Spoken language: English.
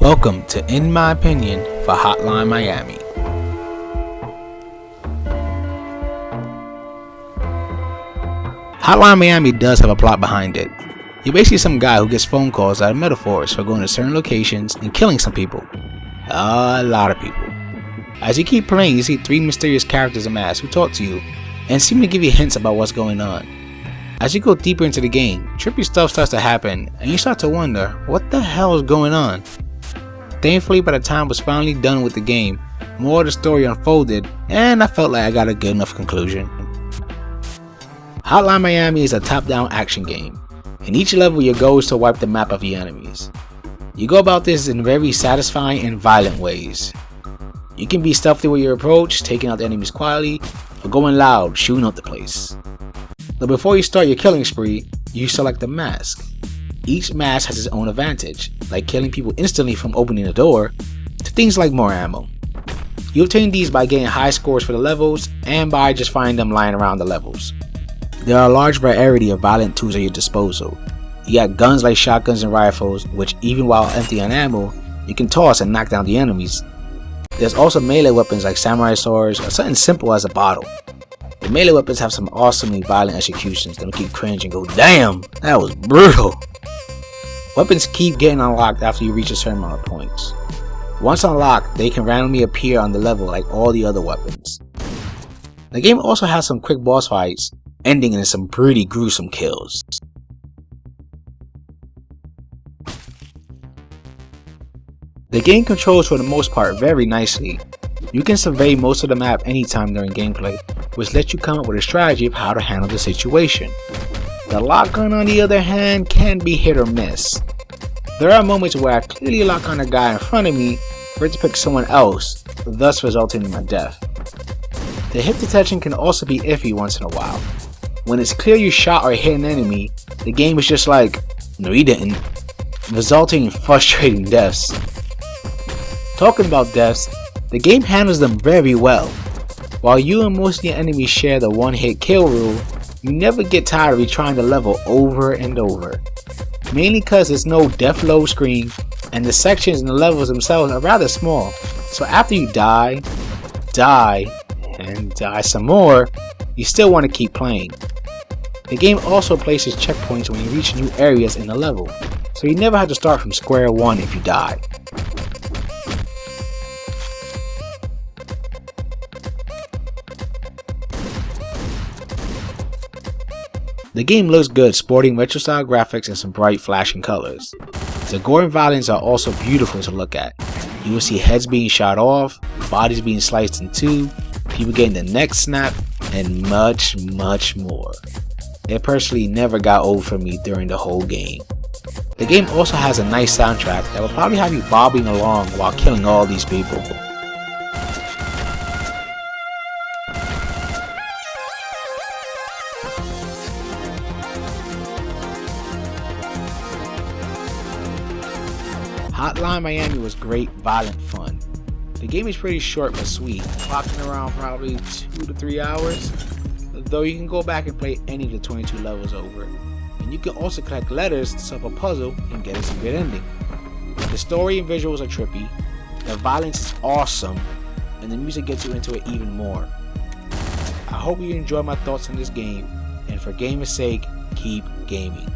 Welcome to In My Opinion for Hotline Miami. Hotline Miami does have a plot behind it. You're basically some guy who gets phone calls that are metaphors for going to certain locations and killing some people. A lot of people. As you keep playing, you see three mysterious characters amassed who talk to you and seem to give you hints about what's going on. As you go deeper into the game, trippy stuff starts to happen and you start to wonder what the hell is going on. Thankfully, by the time I was finally done with the game, more of the story unfolded and I felt like I got a good enough conclusion. Hotline Miami is a top-down action game. In each level, your goal is to wipe the map of your enemies. You go about this in very satisfying and violent ways. You can be stealthy with your approach, taking out the enemies quietly, or going loud, shooting up the place. But before you start your killing spree, you select a mask. Each mask has its own advantage, like killing people instantly from opening the door, to things like more ammo. You obtain these by getting high scores for the levels, and by just finding them lying around the levels. There are a large variety of violent tools at your disposal. You got guns like shotguns and rifles, which even while empty on ammo, you can toss and knock down the enemies. There's also melee weapons like samurai swords or something simple as a bottle. The melee weapons have some awesomely violent executions that make you cringe and go, damn, that was brutal. Weapons keep getting unlocked after you reach a certain amount of points. Once unlocked, they can randomly appear on the level like all the other weapons. The game also has some quick boss fights, ending in some pretty gruesome kills. The game controls for the most part very nicely. You can survey most of the map anytime during gameplay, which lets you come up with a strategy of how to handle the situation. The lock on the other hand can be hit or miss. There are moments where I clearly lock on a guy in front of me for it to pick someone else, thus resulting in my death. The hit detection can also be iffy once in a while. When it's clear you shot or hit an enemy, the game is just like, no you didn't, resulting in frustrating deaths. Talking about deaths, the game handles them very well. While you and most of your enemies share the one-hit kill rule, you never get tired of retrying the level over and over. Mainly because there's no death load screen and the sections and the levels themselves are rather small, so after you die, and die some more, you still want to keep playing. The game also places checkpoints when you reach new areas in the level, so you never have to start from square one if you die. The game looks good, sporting retro style graphics and some bright flashing colors. The gore and violence are also beautiful to look at. You will see heads being shot off, bodies being sliced in two, people getting their necks snapped, and much more. It personally never got old for me during the whole game. The game also has a nice soundtrack that will probably have you bobbing along while killing all these people. Hotline Miami was great, violent fun. The game is pretty short but sweet, clocking around probably 2 to 3 hours, though you can go back and play any of the 22 levels over. And you can also collect letters to solve a puzzle and get a secret ending. The story and visuals are trippy, the violence is awesome, and the music gets you into it even more. I hope you enjoy my thoughts on this game, and for game's sake, keep gaming.